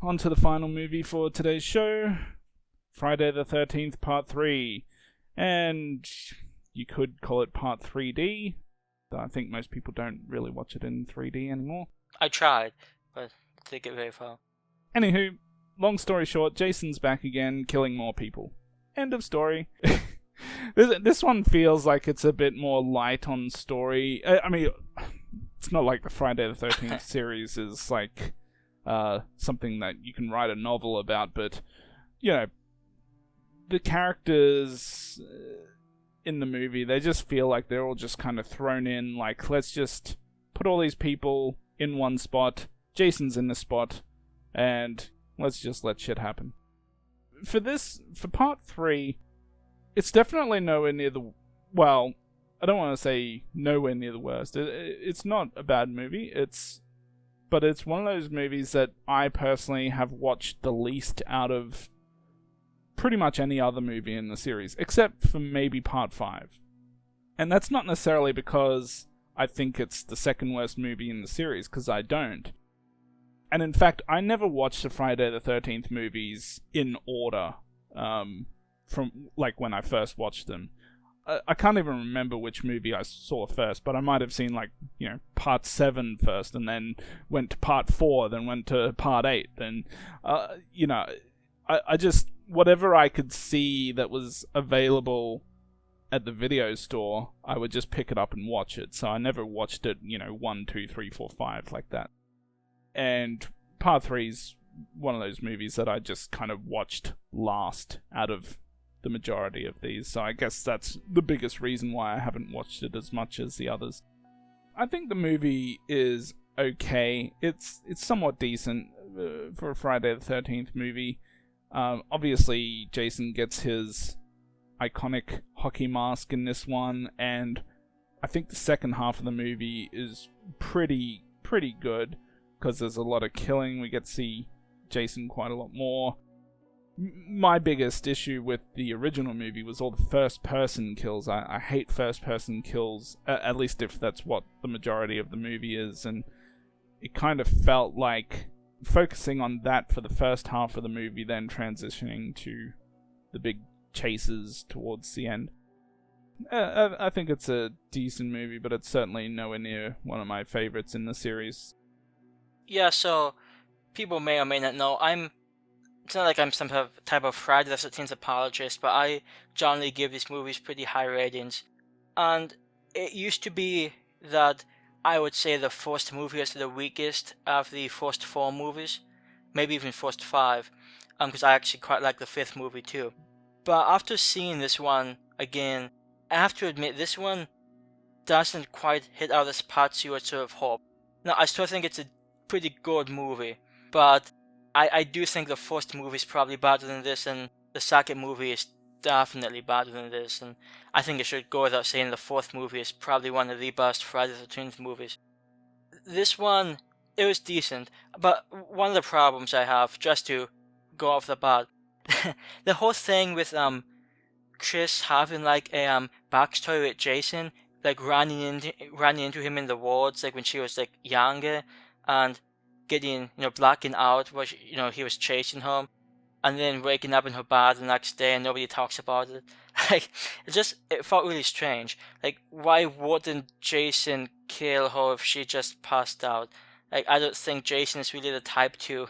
on to the final movie for today's show, Friday the 13th Part 3. And you could call it Part 3D. I think most people don't really watch it in 3D anymore. I tried, but didn't get very far. Anywho, long story short, Jason's back again, killing more people. End of story. This one feels like it's a bit more light on story. I mean, it's not like the Friday the 13th series is like something that you can write a novel about, but, you know, the characters in the movie, they just feel like they're all just kind of thrown in, like, let's just put all these people in one spot, Jason's in the spot, and let's just let shit happen. For part 3, it's definitely nowhere near the... Well, I don't want to say nowhere near the worst. It's not a bad movie. But it's one of those movies that I personally have watched the least out of pretty much any other movie in the series, except for maybe Part 5. And that's not necessarily because I think it's the second worst movie in the series, because I don't. And in fact, I never watched the Friday the 13th movies in order, from like when I first watched them. I can't even remember which movie I saw first, but I might have seen, like, you know, Part 7 first, and then went to Part 4, then went to Part 8, then, you know, I just, whatever I could see that was available at the video store, I would just pick it up and watch it. So I never watched it, you know, 1, 2, 3, 4, 5, like that. And Part 3's one of those movies that I just kind of watched last out of the majority of these, so I guess that's the biggest reason why I haven't watched it as much as the others. I think the movie is okay. It's somewhat decent for a Friday the 13th movie. Obviously, Jason gets his iconic hockey mask in this one, and I think the second half of the movie is pretty good, because there's a lot of killing. We get to see Jason quite a lot more. My biggest issue with the original movie was all the first-person kills. I hate first-person kills, at least if that's what the majority of the movie is, and it kind of felt like focusing on that for the first half of the movie, then transitioning to the big chases towards the end. I think it's a decent movie, but it's certainly nowhere near one of my favorites in the series. Yeah, so people may or may not know, it's not like I'm some type of Friday the 13th apologist, but I generally give these movies pretty high ratings. And it used to be that I would say the first movie is the weakest of the first 4 movies, maybe even first 5, because I actually quite like the 5th movie too. But after seeing this one again, I have to admit this one doesn't quite hit out of the spots you would sort of hope. Now, I still think it's a pretty good movie, but I do think the first movie is probably better than this, and the second movie is definitely better than this, and I think it should go without saying the 4th movie is probably one of the best Friday the 13th movies. This one, it was decent, but one of the problems I have, just to go off the bat, the whole thing with Chris having like a backstory with Jason, like running into him in the woods, like when she was like younger, and getting, blacking out while he was chasing her, and then waking up in her bed the next day and nobody talks about it. Like, it felt really strange. Like, why wouldn't Jason kill her if she just passed out? Like, I don't think Jason is really the type to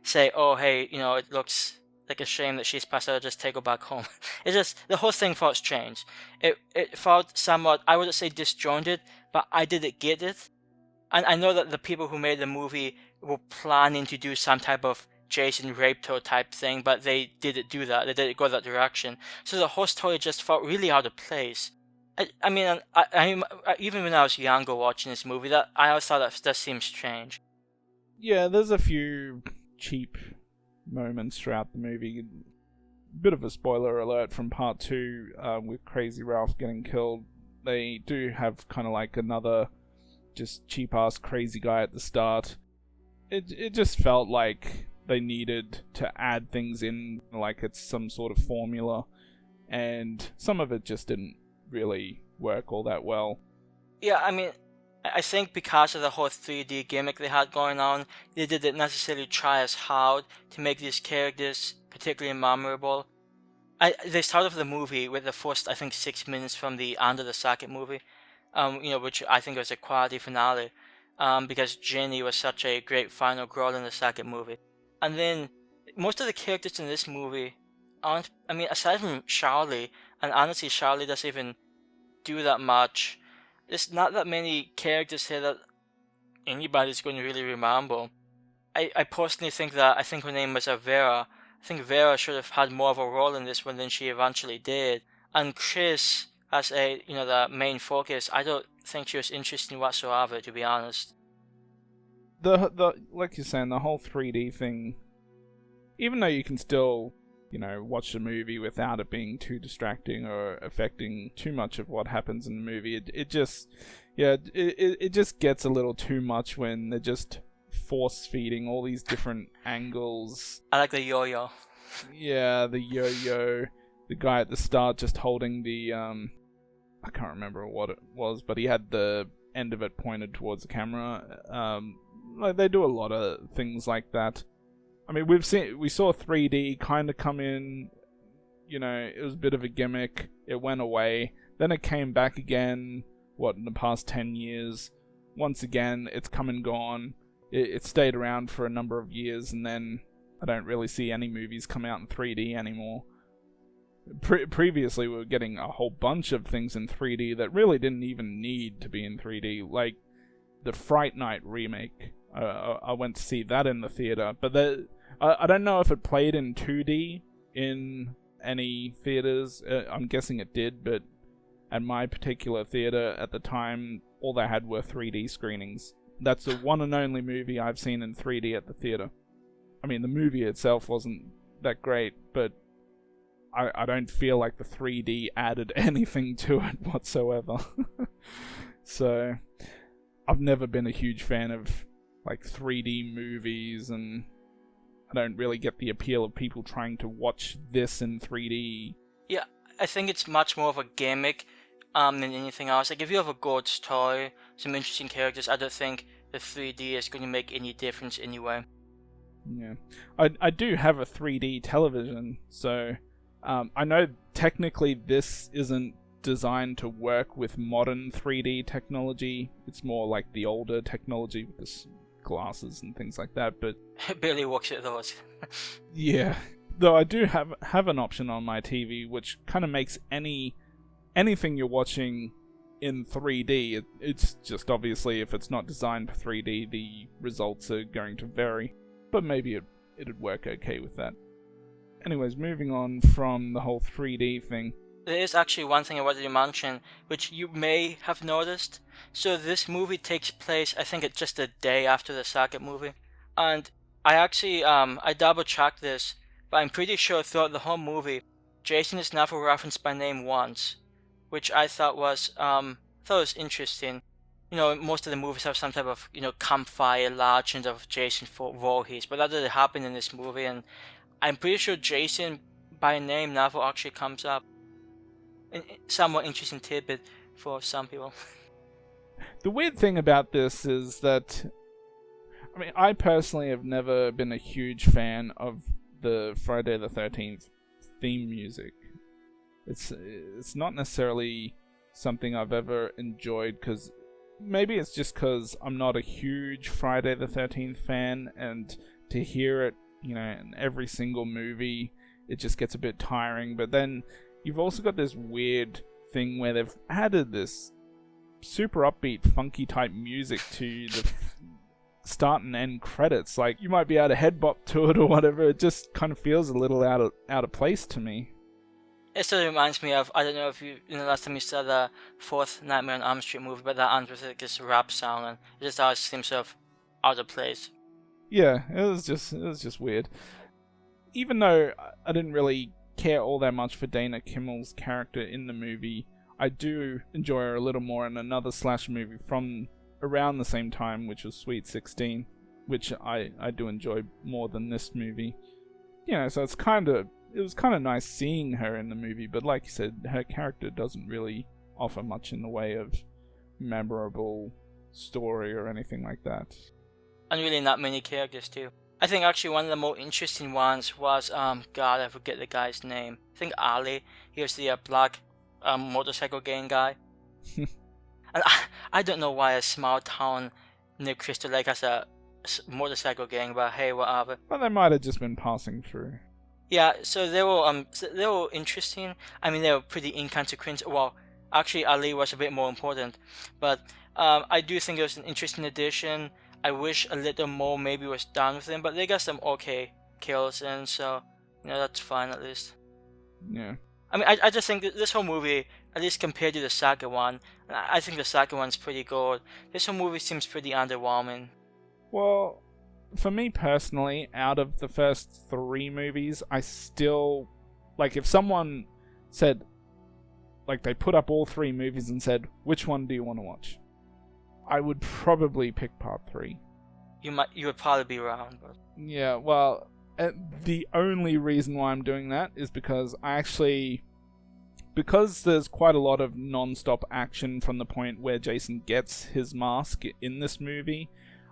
say, oh, hey, it looks like a shame that she's passed out, I'll just take her back home. The whole thing felt strange. It felt somewhat, I wouldn't say disjointed, but I didn't get it. And I know that the people who made the movie were planning to do some type of Jason raped her type thing, but they didn't do that. They didn't go that direction. So the whole story just felt really out of place. I mean, even when I was younger watching this movie, that I always thought that seemed strange. Yeah, there's a few cheap moments throughout the movie. Bit of a spoiler alert from part 2, with Crazy Ralph getting killed. They do have kind of like another just cheap-ass crazy guy at the start. It just felt like they needed to add things in, like it's some sort of formula, and some of it just didn't really work all that well. Yeah, I mean, I think because of the whole 3D gimmick they had going on, they didn't necessarily try as hard to make these characters particularly memorable. They start off the movie with the first, I think, 6 minutes from the end of the second movie, which I think was a quality finale, because Ginny was such a great final girl in the second movie. And then most of the characters in this movie aren't, I mean, aside from Charlie, and honestly, Charlie doesn't even do that much. There's not that many characters here that anybody's going to really remember. I personally think I think her name was Vera. I think Vera should have had more of a role in this one than she eventually did. And Chris, as the main focus, I don't think she was interesting whatsoever, to be honest. The like you're saying, the whole 3D thing, even though you can still, watch the movie without it being too distracting or affecting too much of what happens in the movie, it just gets a little too much when they're just force feeding all these different angles. I like the yo-yo. Yeah, the yo-yo. The guy at the start just holding the I can't remember what it was, but he had the end of it pointed towards the camera. Like they do a lot of things like that. I mean, we saw 3D kind of come in. It was a bit of a gimmick. It went away. Then it came back again. In the past 10 years? Once again, it's come and gone. It stayed around for a number of years, and then I don't really see any movies come out in 3D anymore. Previously, we were getting a whole bunch of things in 3D that really didn't even need to be in 3D, like the Fright Night remake. I went to see that in the theater, but I don't know if it played in 2D in any theaters. I'm guessing it did, but at my particular theater at the time, all they had were 3D screenings. That's the one and only movie I've seen in 3D at the theater. I mean, the movie itself wasn't that great, but I don't feel like the 3D added anything to it whatsoever. So, I've never been a huge fan of 3D movies, and I don't really get the appeal of people trying to watch this in 3D. Yeah, I think it's much more of a gimmick than anything else. Like, if you have a good story, some interesting characters, I don't think the 3D is going to make any difference anyway. Yeah. I do have a 3D television, so I know technically this isn't designed to work with modern 3D technology. It's more like the older technology with the glasses and things like that, but it barely works with those. Yeah. Though I do have an option on my TV which kind of makes anything you're watching in 3D. It's just obviously if it's not designed for 3D, the results are going to vary. But maybe it'd work okay with that. Anyways, moving on from the whole 3D thing. There is actually one thing I wanted to mention, which you may have noticed. So this movie takes place, I think, just a day after the second movie. And I actually, I double-checked this, but I'm pretty sure throughout the whole movie, Jason is never referenced by name once, which I thought was interesting. Most of the movies have some type of, campfire legend of Jason Voorhees, but that didn't happen in this movie, and I'm pretty sure Jason by name never actually comes up. Somewhat interesting tidbit for some people. The weird thing about this is that, I mean, I personally have never been a huge fan of the Friday the 13th theme music. It's not necessarily something I've ever enjoyed, because maybe it's just because I'm not a huge Friday the 13th fan, and to hear it, in every single movie, it just gets a bit tiring. But then you've also got this weird thing where they've added this super upbeat, funky type music to the start and end credits. Like, you might be able to head bop to it or whatever. It just kind of feels a little out of place to me. It still reminds me of, I don't know if last time you saw the fourth Nightmare on Elm Street movie, but that ends with this rap sound, and it just always seems sort of out of place. Yeah, it was just weird. Even though I didn't really care all that much for Dana Kimmel's character in the movie, I do enjoy her a little more in another slasher movie from around the same time, which was Sweet 16, which I do enjoy more than this movie. So it was kind of nice seeing her in the movie, but like you said, her character doesn't really offer much in the way of memorable story or anything like that. And really not many characters too. I think actually one of the more interesting ones was God, I forget the guy's name. I think Ali. He was the black motorcycle gang guy. And I don't know why a small town near Crystal Lake has a motorcycle gang, but hey, whatever. Well, they might have just been passing through. Yeah, so they were interesting. I mean, they were pretty inconsequential. Well, actually, Ali was a bit more important, but I do think it was an interesting addition. I wish a little more maybe was done with him, but they got some okay kills in, so that's fine at least. Yeah. I mean, I just think that this whole movie, at least compared to the second one, I think the second one's pretty good. This whole movie seems pretty underwhelming. Well, for me personally, out of the first 3 movies, I still... Like, if someone said... Like, they put up all 3 movies and said, which one do you want to watch? I would probably pick part 3. You would probably be wrong, but... Yeah, well... the only reason why I'm doing that is because because there's quite a lot of non-stop action from the point where Jason gets his mask in this movie,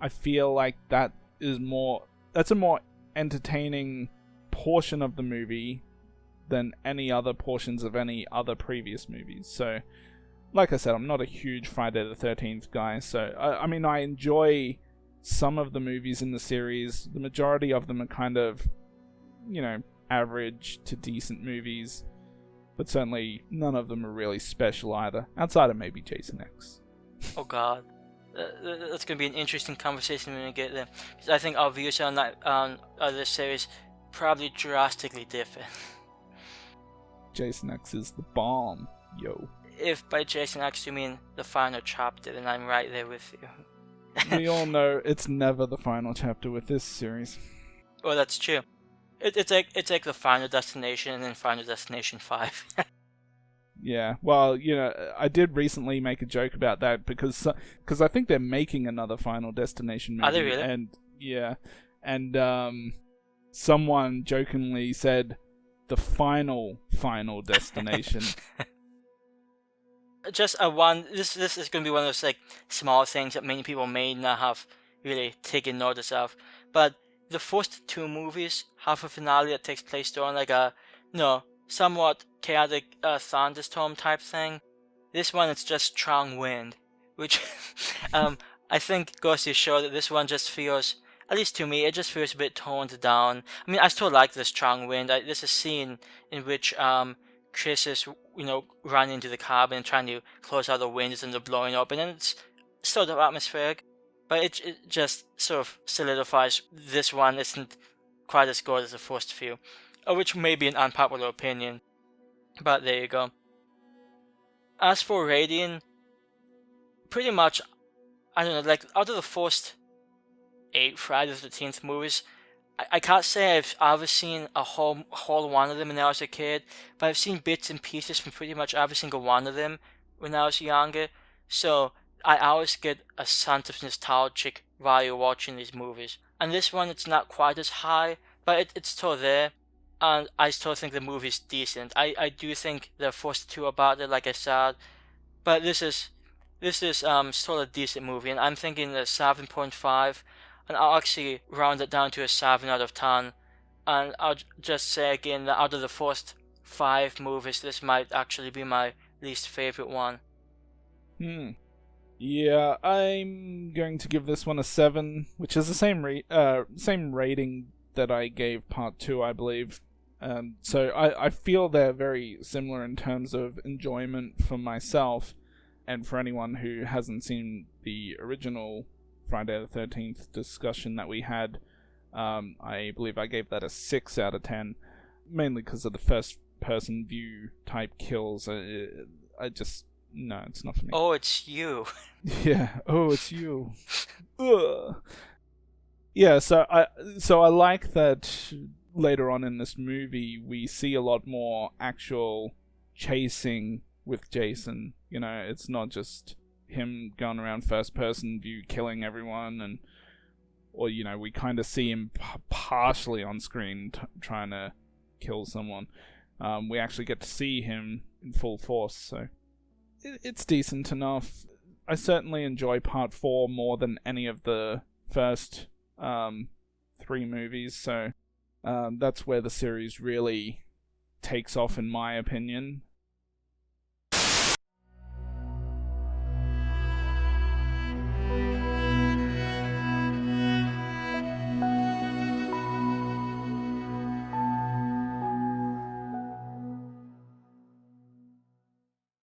I feel like that's a more entertaining portion of the movie than any other portions of any other previous movies. So, like I said, I'm not a huge Friday the 13th guy, so I mean, I enjoy some of the movies in the series. The majority of them are kind of, average to decent movies, but certainly none of them are really special either, outside of maybe Jason X. Oh god. That's going to be an interesting conversation when we get there, because I think our views on this series probably drastically different. Jason X is the bomb, yo. If by Jason X you mean the final chapter, then I'm right there with you. We all know it's never the final chapter with this series. Well, that's true. It's like the Final Destination and then Final Destination 5. Yeah, well, I did recently make a joke about that because I think they're making another Final Destination movie. Are they really? And yeah, and someone jokingly said the final destination. Just this is going to be one of those like small things that many people may not have really taken notice of, but the first 2 movies have a finale that takes place during like a somewhat chaotic thunderstorm type thing. This one, it's just strong wind, which I think goes to show that this one just feels, at least to me, it just feels a bit toned down. I mean, I still like the strong wind. There's a scene in which Chris is, running into the cabin and trying to close out the windows and they're blowing up, and then it's sort of atmospheric, but it just sort of solidifies this one isn't quite as good as the first few, which may be an unpopular opinion, but there you go. As for rating, pretty much, I don't know, like out of the first 8 Friday the 13th movies, I can't say I've ever seen a whole one of them when I was a kid, but I've seen bits and pieces from pretty much every single one of them when I was younger, so I always get a sense of nostalgic value watching these movies. And this one, it's not quite as high, but it's still there, and I still think the movie's decent. I do think the first 2 are better, like I said, but this is still a decent movie, and I'm thinking a 7.5, and I'll actually round it down to a 7 out of 10, and I'll just say again that out of the first 5 movies, this might actually be my least favorite one. Yeah, I'm going to give this one a 7, which is the same rating that I gave part 2, I believe. So I feel they're very similar in terms of enjoyment for myself, and for anyone who hasn't seen the original Friday the 13th discussion that we had, I believe I gave that a 6 out of 10, mainly because of the first-person view type kills. No, it's not for me. Oh, it's you. Yeah. Oh, it's you. Ugh. Yeah. So I like that later on in this movie we see a lot more actual chasing with Jason. It's not just him going around first-person view killing everyone, or we kind of see him partially on screen trying to kill someone. We actually get to see him in full force, so. It's decent enough. I certainly enjoy part 4 more than any of the first 3 movies, so that's where the series really takes off, in my opinion.